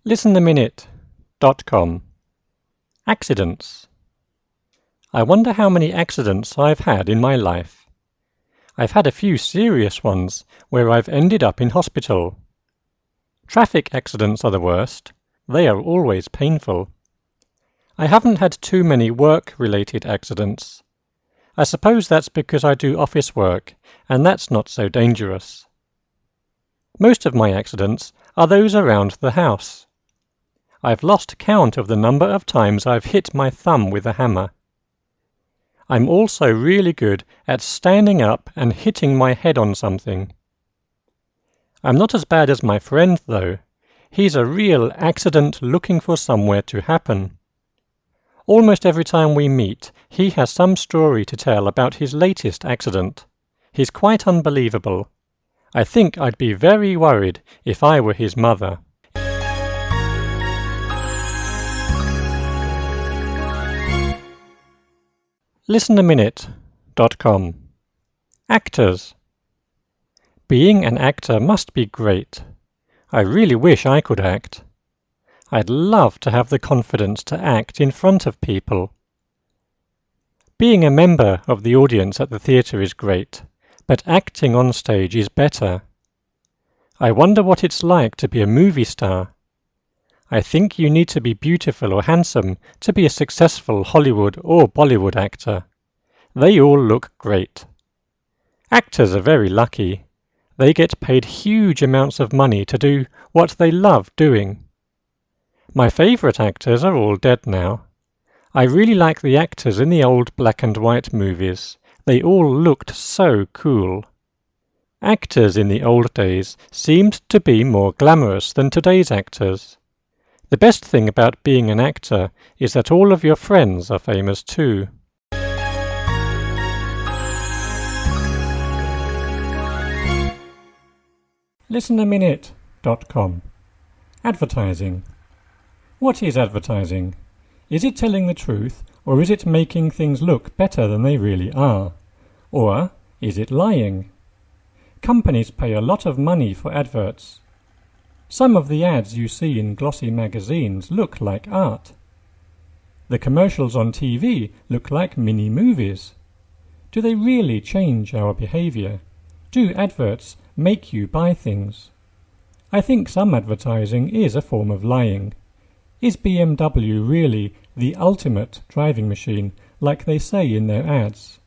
listenaminute.com. Accidents. I wonder how many accidents I've had in my life. I've had a few serious ones where I've ended up in hospital. Traffic accidents are the worst. They are always painful. I haven't had too many work-related accidents. I suppose that's because I do office work, and that's not so dangerous. Most of my accidents are those around the house. I've lost count of the number of times I've hit my thumb with a hammer. I'm also really good at standing up and hitting my head on something. I'm not as bad as my friend, though. He's a real accident looking for somewhere to happen. Almost every time we meet, he has some story to tell about his latest accident. He's quite unbelievable. I think I'd be very worried if I were his mother. listenaminute.com. Actors. Being an actor must be great. I really wish I could act. I'd love to have the confidence to act in front of people. Being a member of the audience at the theatre is great, but acting on stage is better. I wonder what it's like to be a movie star. I think you need to be beautiful or handsome to be a successful Hollywood or Bollywood actor. They all look great. Actors are very lucky. They get paid huge amounts of money to do what they love doing. My favourite actors are all dead now. I really like the actors in the old black and white movies. They all looked so cool. Actors in the old days seemed to be more glamorous than today's actors. The best thing about being an actor is that all of your friends are famous too. listenaminute.com. Advertising. What is advertising? Is it telling the truth, or is it making things look better than they really are? Or is it lying? Companies pay a lot of money for adverts. Some of the ads you see in glossy magazines look like art. The commercials on TV look like mini-movies. Do they really change our behaviour? Do adverts make you buy things? I think some advertising is a form of lying. Is BMW really the ultimate driving machine, like they say in their ads?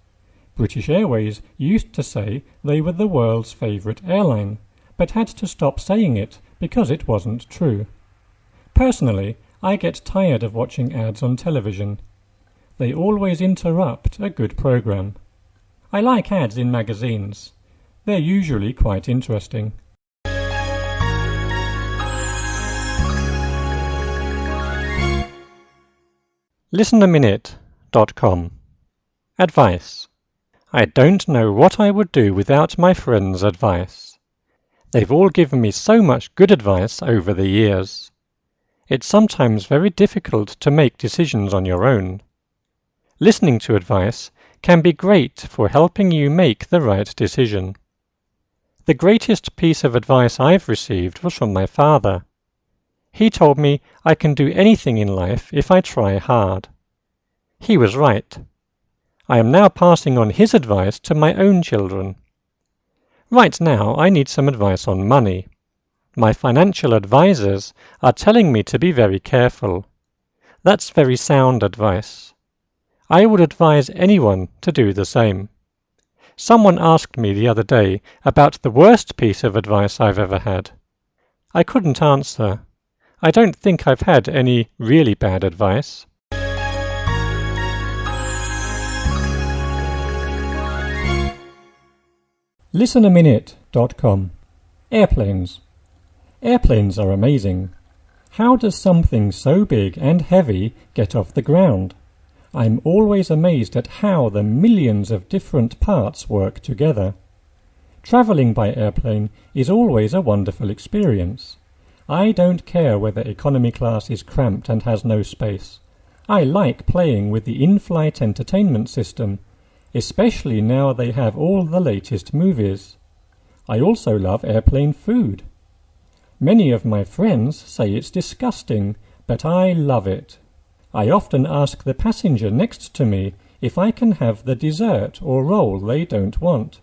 British Airways used to say they were the world's favourite airline, but had to stop saying it because it wasn't true. Personally, I get tired of watching ads on television. They always interrupt a good programme. I like ads in magazines. They're usually quite interesting. listenaminute.com. Advice. I don't know what I would do without my friends' advice. They've all given me so much good advice over the years. It's sometimes very difficult to make decisions on your own. Listening to advice can be great for helping you make the right decision. The greatest piece of advice I've received was from my father. He told me I can do anything in life if I try hard. He was right. I am now passing on his advice to my own children. Right now, I need some advice on money. My financial advisors are telling me to be very careful. That's very sound advice. I would advise anyone to do the same. Someone asked me the other day about the worst piece of advice I've ever had. I couldn't answer. I don't think I've had any really bad advice. listenaminute.com. Airplanes. Airplanes are amazing. How does something so big and heavy get off the ground? I'm always amazed at how the millions of different parts work together. Travelling by airplane is always a wonderful experience. I don't care whether economy class is cramped and has no space. I like playing with the in-flight entertainment system, especially now they have all the latest movies. I also love airplane food. Many of my friends say it's disgusting, but I love it. I often ask the passenger next to me if I can have the dessert or roll they don't want.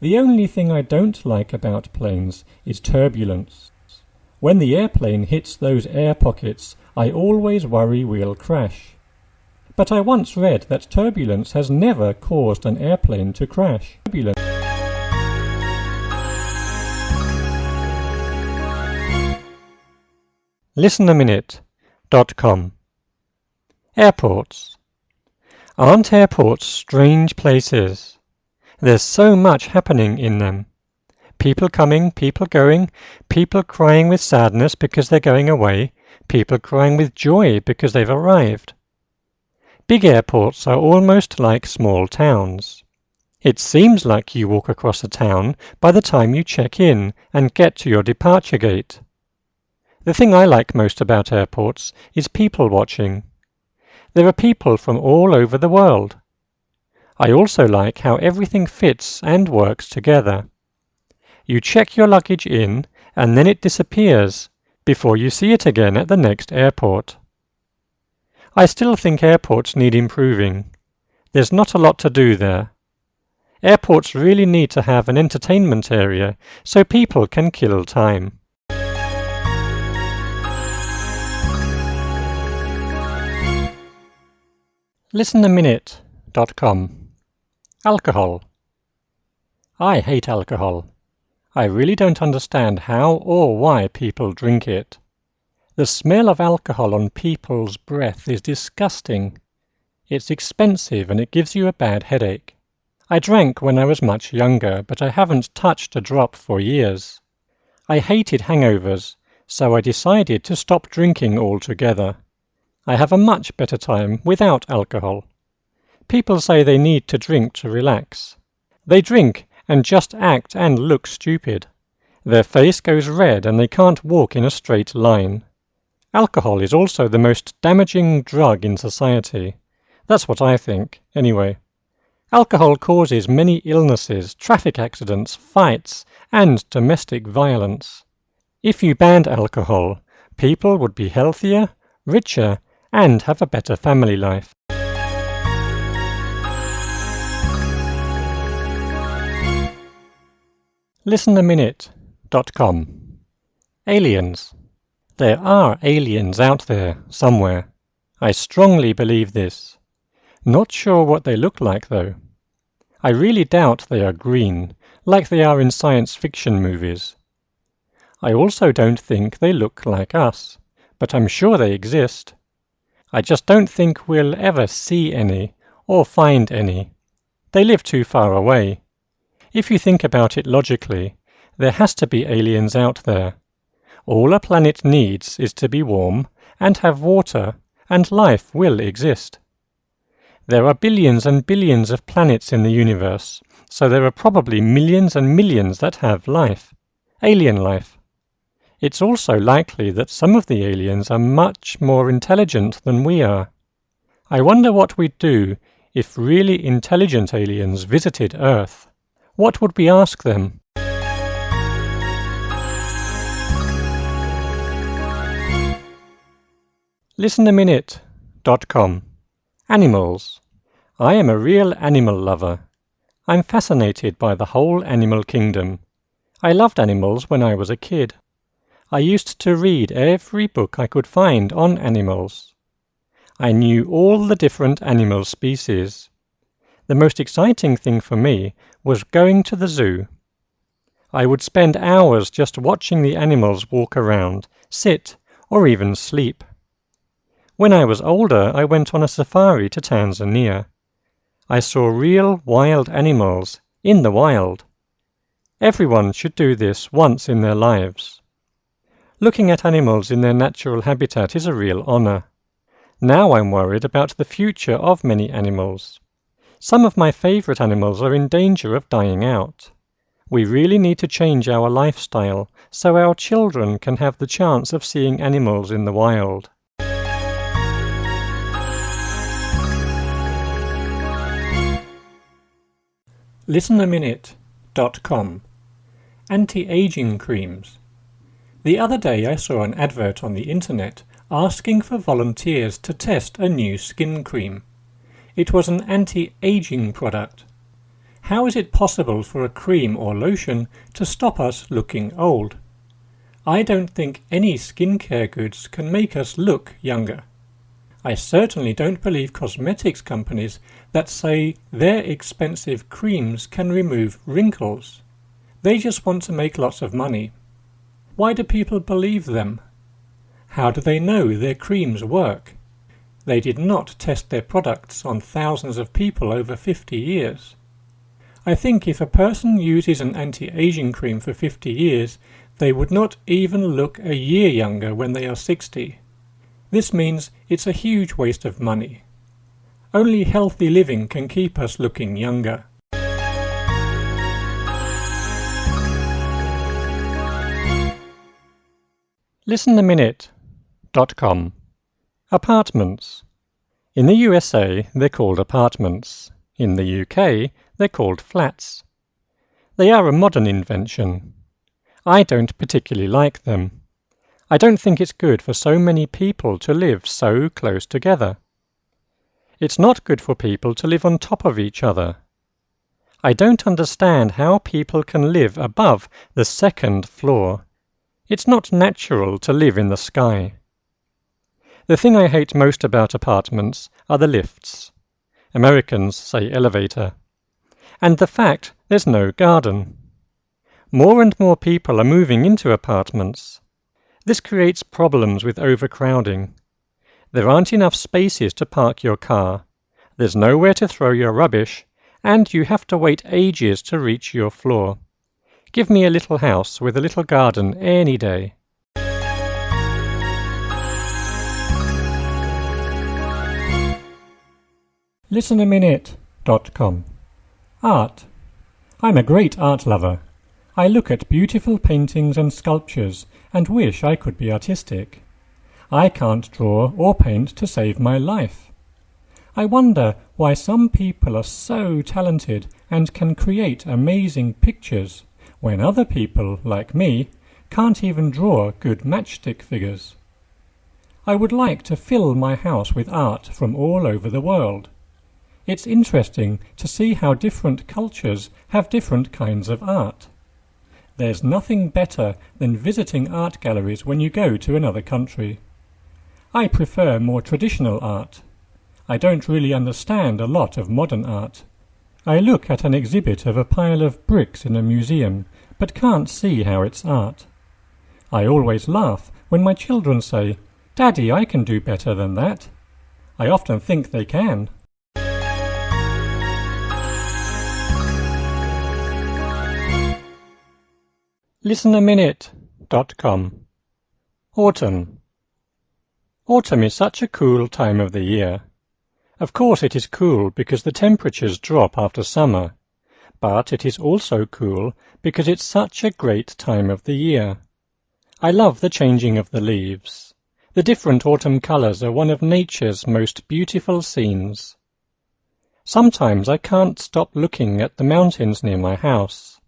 The only thing I don't like about planes is turbulence. When the airplane hits those air pockets, I always worry we'll crash. But I once read that turbulence has never caused an airplane to crash. ListenAminute.com. Airports. Aren't airports strange places? There's so much happening in them. People coming, people going, people crying with sadness because they're going away, people crying with joy because they've arrived. Big airports are almost like small towns. It seems like you walk across a town by the time you check in and get to your departure gate. The thing I like most about airports is people watching. There are people from all over the world. I also like how everything fits and works together. You check your luggage in and then it disappears before you see it again at the next airport. I still think airports need improving. There's not a lot to do there. Airports really need to have an entertainment area so people can kill time. ListenAminute.com. Alcohol. I hate alcohol. I really don't understand how or why people drink it. The smell of alcohol on people's breath is disgusting. It's expensive and it gives you a bad headache. I drank when I was much younger, but I haven't touched a drop for years. I hated hangovers, so I decided to stop drinking altogether. I have a much better time without alcohol. People say they need to drink to relax. They drink and just act and look stupid. Their face goes red and they can't walk in a straight line. Alcohol is also the most damaging drug in society. That's what I think, anyway. Alcohol causes many illnesses, traffic accidents, fights, and domestic violence. If you banned alcohol, people would be healthier, richer, and have a better family life. ListenAminute.com. Aliens. There are aliens out there, somewhere. I strongly believe this. Not sure what they look like, though. I really doubt they are green, like they are in science fiction movies. I also don't think they look like us, but I'm sure they exist. I just don't think we'll ever see any, or find any. They live too far away. If you think about it logically, there has to be aliens out there. All a planet needs is to be warm and have water, and life will exist. There are billions and billions of planets in the universe, so there are probably millions and millions that have life, alien life. It's also likely that some of the aliens are much more intelligent than we are. I wonder what we'd do if really intelligent aliens visited Earth. What would we ask them? ListenAminute.com. Animals. I am a real animal lover. I'm fascinated by the whole animal kingdom. I loved animals when I was a kid. I used to read every book I could find on animals. I knew all the different animal species. The most exciting thing for me was going to the zoo. I would spend hours just watching the animals walk around, sit, or even sleep. When I was older, I went on a safari to Tanzania. I saw real wild animals in the wild. Everyone should do this once in their lives. Looking at animals in their natural habitat is a real honor. Now I'm worried about the future of many animals. Some of my favorite animals are in danger of dying out. We really need to change our lifestyle so our children can have the chance of seeing animals in the wild. ListenAminute.com. Anti-aging creams. The other day I saw an advert on the internet asking for volunteers to test a new skin cream. It was an anti-aging product. How is it possible for a cream or lotion to stop us looking old? I don't think any skincare goods can make us look younger. I certainly don't believe cosmetics companies that say their expensive creams can remove wrinkles. They just want to make lots of money. Why do people believe them? How do they know their creams work? They did not test their products on thousands of people over 50 years. I think if a person uses an anti-aging cream for 50 years, they would not even look a year younger when they are 60. This means it's a huge waste of money. Only healthy living can keep us looking younger. ListenAminute.com. Apartments. In the USA, they're called apartments. In the UK, they're called flats. They are a modern invention. I don't particularly like them. I don't think it's good for so many people to live so close together. It's not good for people to live on top of each other. I don't understand how people can live above the second floor. It's not natural to live in the sky. The thing I hate most about apartments are the lifts. Americans say elevator. And the fact there's no garden. More and more people are moving into apartments. This creates problems with overcrowding. There aren't enough spaces to park your car. There's nowhere to throw your rubbish, and you have to wait ages to reach your floor. Give me a little house with a little garden any day. ListenAminute.com. Art. I'm a great art lover. I look at beautiful paintings and sculptures and wish I could be artistic. I can't draw or paint to save my life. I wonder why some people are so talented and can create amazing pictures, when other people, like me, can't even draw good matchstick figures. I would like to fill my house with art from all over the world. It's interesting to see how different cultures have different kinds of art. There's nothing better than visiting art galleries when you go to another country. I prefer more traditional art. I don't really understand a lot of modern art. I look at an exhibit of a pile of bricks in a museum, but can't see how it's art. I always laugh when my children say, "Daddy, I can do better than that." I often think they can. ListenAminute.com. Autumn. Autumn is such a cool time of the year. Of course it is cool because the temperatures drop after summer, but it is also cool because it's such a great time of the year. I love the changing of the leaves. The different autumn colors are one of nature's most beautiful scenes. Sometimes I can't stop looking at the mountains near my house.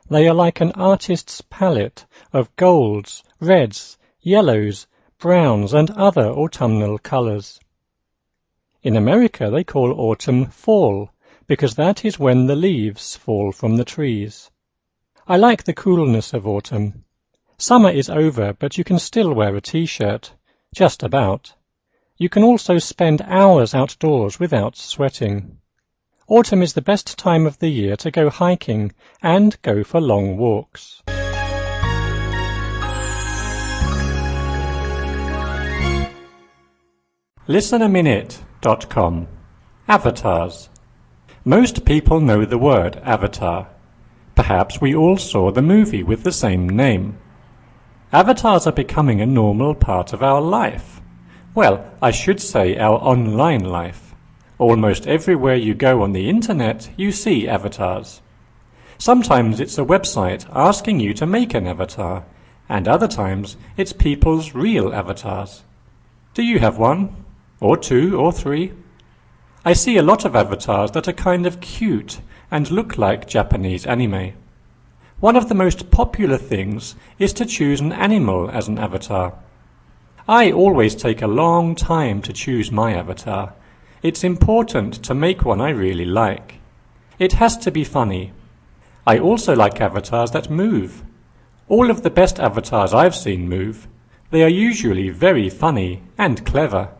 They are like an artist's palette of golds, reds, yellows, browns, and other autumnal colors. In America they call autumn fall, because that is when the leaves fall from the trees. I like the coolness of autumn. Summer is over, but you can still wear a t-shirt, just about. You can also spend hours outdoors without sweating. Autumn is the best time of the year to go hiking and go for long walks. ListenAminute.com. Avatars. Most people know the word avatar. Perhaps we all saw the movie with the same name. Avatars are becoming a normal part of our life. Well, I should say our online life. Almost everywhere you go on the internet, you see avatars. Sometimes it's a website asking you to make an avatar, and other times it's people's real avatars. Do you have one? Or two or three? I see a lot of avatars that are kind of cute and look like Japanese anime. One of the most popular things is to choose an animal as an avatar. I always take a long time to choose my avatar. It's important to make one I really like. It has to be funny. I also like avatars that move. All of the best avatars I've seen move. They are usually very funny and clever.